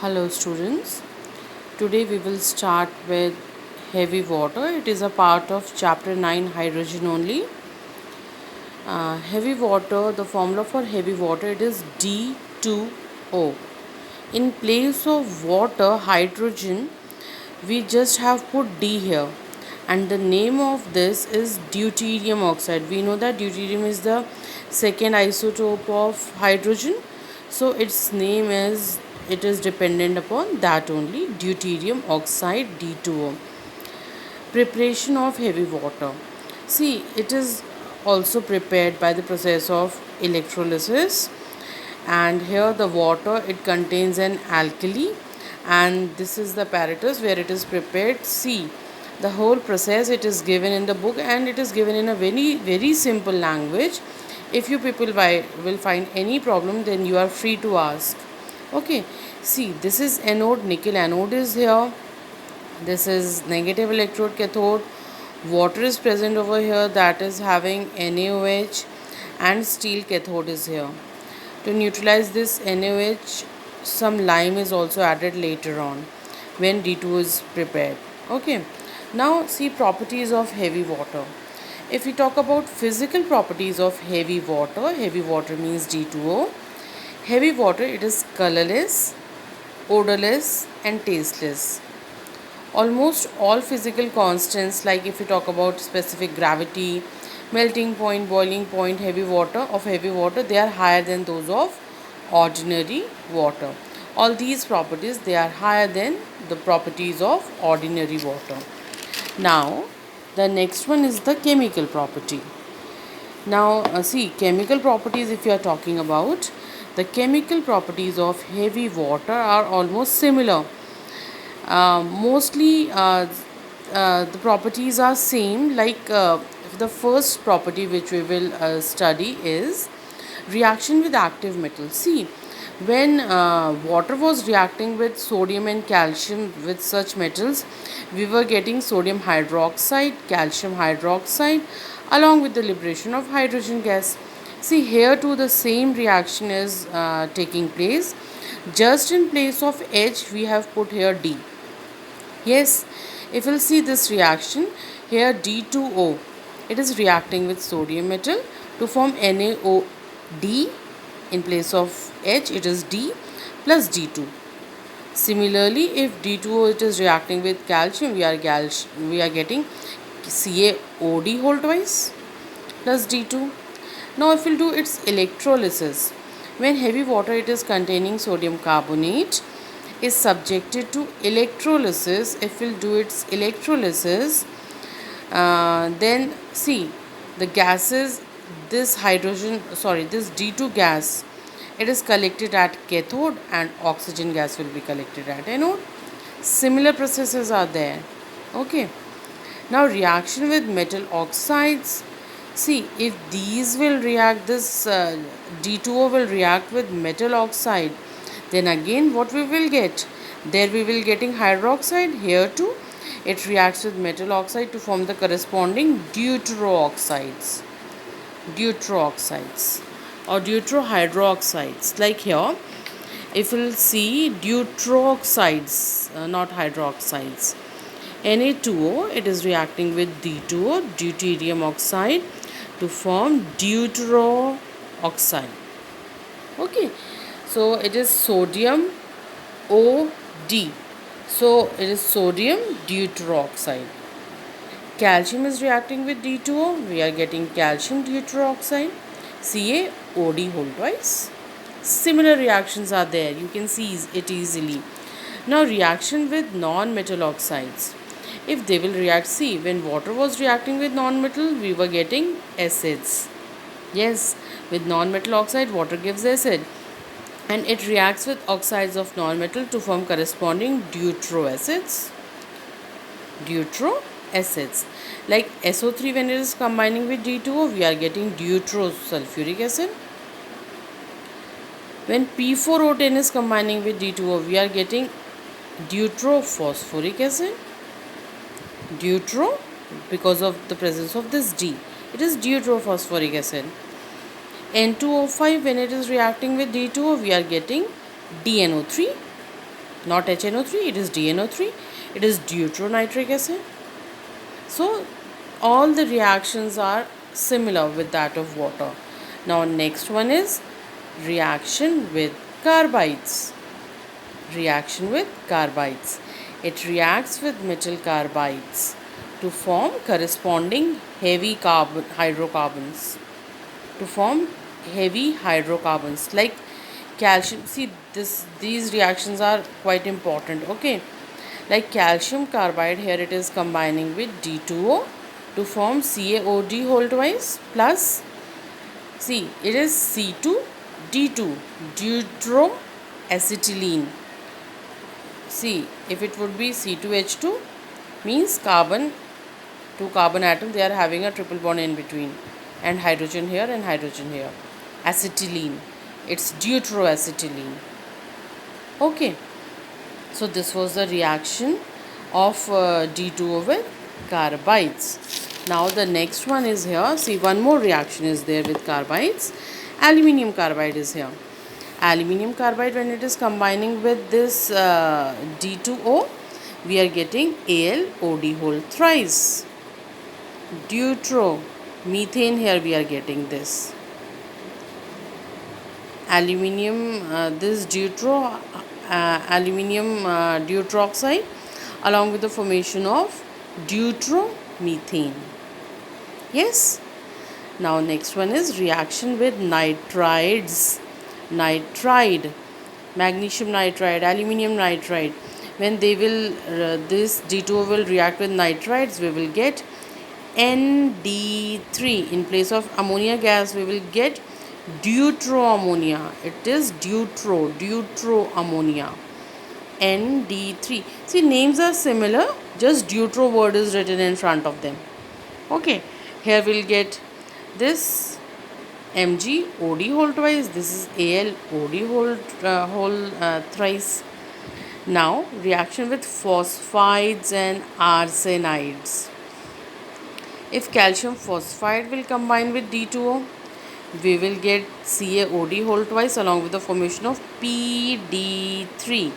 Hello students, today we will start with heavy water. It is a part of chapter 9 hydrogen only. Heavy water, the formula for heavy water it is D2O. In place of water, hydrogen, we just have put D here, and the name of this is deuterium oxide. We know that deuterium is the second isotope of hydrogen, so its name is, it is dependent upon that only, deuterium oxide D2O. Preparation of heavy water, see, it is also prepared by the process of electrolysis, and here the water, it contains an alkali, and this is the apparatus where it is prepared. See, the whole process, it is given in the book, and it is given in a very simple language. If you people will find any problem, then you are free to ask. Okay, see, this is anode, nickel anode is here, this is negative electrode cathode, water is present over here, that is having NaOH, and steel cathode is here. To neutralize this NaOH, some lime is also added later on when D2 is prepared. Okay, now see properties of heavy water. If we talk about physical properties of heavy water means D2O. Heavy water, it is colorless, odorless and tasteless. Almost all physical constants, like if you talk about specific gravity, melting point, boiling point, heavy water, they are higher than those of ordinary water. All these properties, they are higher than the properties of ordinary water. Now the next one is the chemical property. Now see, chemical properties, if you are talking about, the chemical properties of heavy water are almost similar. Mostly the properties are same, like the first property which we will study is reaction with active metals. See, when water was reacting with sodium and calcium, with such metals, we were getting sodium hydroxide, calcium hydroxide, along with the liberation of hydrogen gas. See, here too the same reaction is taking place. Just in place of H, we have put here D. Yes, if we'll see this reaction, here D2O, it is reacting with sodium metal to form NaOD. In place of H, it is D plus D2. Similarly, if D2O, it is reacting with calcium, we are getting CaOD whole twice plus D2. Now if we'll do its electrolysis, when heavy water, it is containing sodium carbonate, is subjected to electrolysis. If we'll do its electrolysis, then see, the gases, this D2 gas, it is collected at cathode, and oxygen gas will be collected at anode. Similar processes are there. Okay, now reaction with metal oxides. See, if these will react, this D2O will react with metal oxide, then again what we will get? There we will getting hydroxide. Here too, it reacts with metal oxide to form the corresponding deuterooxides or deuterohydroxides. Like here, if we'll see deuterooxides, not hydroxides, Na2O, it is reacting with D2O, deuterium oxide, to form deuterooxide. Okay, so it is sodium OD, so it is sodium deuteroxide. Calcium is reacting with D2O, we are getting calcium deuteroxide, CaOD whole twice. Similar reactions are there, you can see it easily. Now reaction with non-metal oxides. If they will react, see, when water was reacting with non-metal, we were getting acids. Yes, with non-metal oxide, water gives acid, and it reacts with oxides of non-metal to form corresponding deuteroacids. Like SO3, when it is combining with D2O, we are getting deuterosulfuric acid. When P4O10 is combining with D2O, we are getting deuterophosphoric acid. Deutero, because of the presence of this D, it is deuterophosphoric acid. N2O5, when it is reacting with D2O, we are getting DNO3. not HNO3, it is DNO3, it is deuteronitric acid. So all the reactions are similar with that of water. Now next one is reaction with carbides. Reaction with carbides. It reacts with metal carbides to form corresponding heavy hydrocarbons. To form heavy hydrocarbons like calcium. See, these reactions are quite important. Okay, like calcium carbide, here it is combining with D2O to form CaOD whole twice plus, see, it is C2D2 deuteroacetylene. See, if it would be C2H2, means carbon, two carbon atom, they are having a triple bond in between, and hydrogen here and hydrogen here. Acetylene, it's deuteroacetylene. Okay, so this was the reaction of D2O with carbides. Now the next one is here. See, one more reaction is there with carbides. Aluminium carbide is here. Aluminium carbide, when it is combining with this D2O, we are getting AlOD whole thrice. Deuteromethane, here we are getting this. Aluminium, this aluminium deuteroxide along with the formation of deuteromethane. Yes. Now next one is reaction with nitrides. Nitride, magnesium nitride, aluminium nitride. When they will this D2O will react with nitrides, we will get ND3. In place of ammonia gas, we will get deuteroammonia. It is deuteroammonia. ND3. See, names are similar, just deutero word is written in front of them. Okay, here we'll get this MgOD whole twice, this is AlOD whole thrice. Now reaction with phosphides and arsenides. If calcium phosphide will combine with D2O, we will get CaOD whole twice along with the formation of PD3.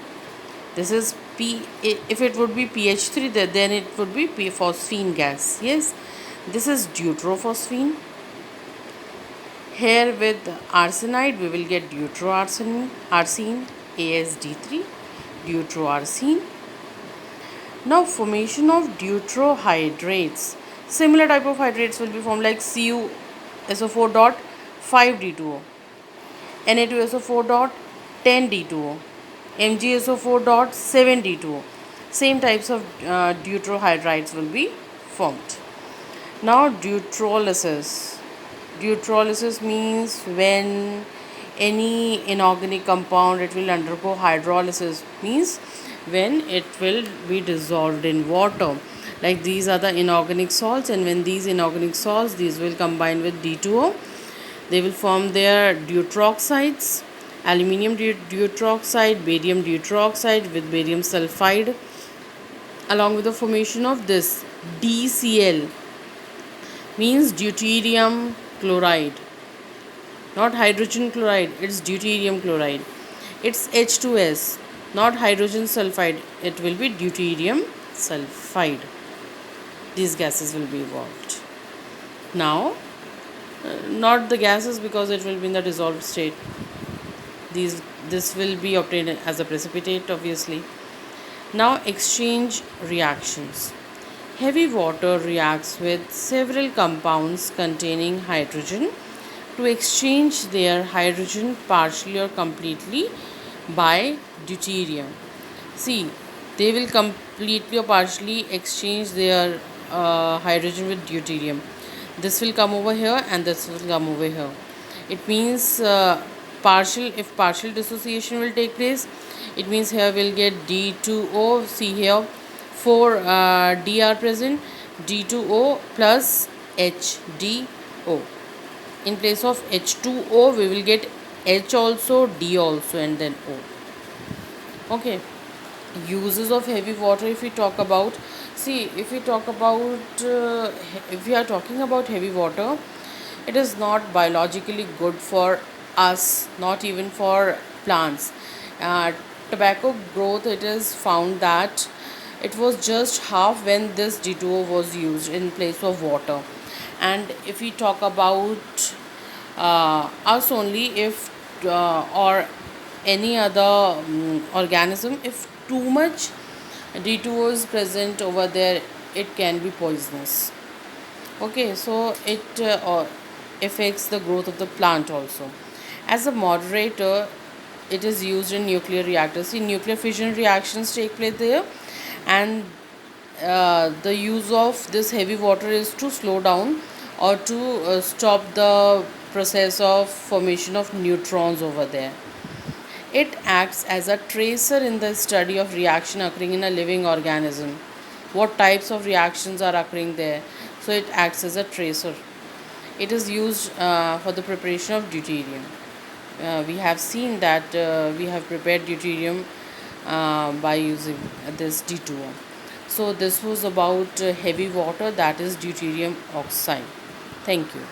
This is P. If it would be PH3, then it would be phosphine gas. Yes, this is deuterophosphine. Here with arsenide, we will get deuteroarsine, AsD3, deuteroarsine. Now formation of deuterohydrates. Similar type of hydrates will be formed like CuSO4 dot 5D2O, Na2SO4 dot 10D2O, MgSO4 dot 7D2O. Same types of deuterohydrides will be formed. Now deuterolysis. Deuterolysis means when any inorganic compound, it will undergo hydrolysis, means when it will be dissolved in water. Like these are the inorganic salts, and when these inorganic salts, these will combine with D2O, they will form their deuteroxides, aluminium deuteroxide, barium deuteroxide with barium sulfide, along with the formation of this DCl, means deuterium chloride, not hydrogen chloride, it's deuterium chloride. It's H2S, not hydrogen sulfide, it will be deuterium sulfide. These gases will be evolved. Now, not the gases, because it will be in the dissolved state. This will be obtained as a precipitate, obviously. Now, exchange reactions. Heavy water reacts with several compounds containing hydrogen to exchange their hydrogen partially or completely by deuterium. See, they will completely or partially exchange their hydrogen with deuterium. This will come over here and this will come over here. It means if partial dissociation will take place, it means here we'll get D2O. See here, 4 D are present, D2O plus HDO. In place of H2O, we will get H also, D also, and then O. Okay. Uses of heavy water, if we talk about, see, if we are talking about heavy water, it is not biologically good for us, not even for plants. tobacco growth, it is found that it was just half when this D2O was used in place of water. And if we talk about us only, if or any other organism, if too much D2O is present over there, it can be poisonous. Okay, so it affects the growth of the plant also. As a moderator, it is used in nuclear reactors. See, nuclear fission reactions take place there, and the use of this heavy water is to slow down or to stop the process of formation of neutrons over there. It acts as a tracer in the study of reaction occurring in a living organism. What types of reactions are occurring there? So it acts as a tracer. It is used for the preparation of deuterium. We have seen that we have prepared deuterium by using this D2O. So this was about heavy water, that is deuterium oxide. Thank you.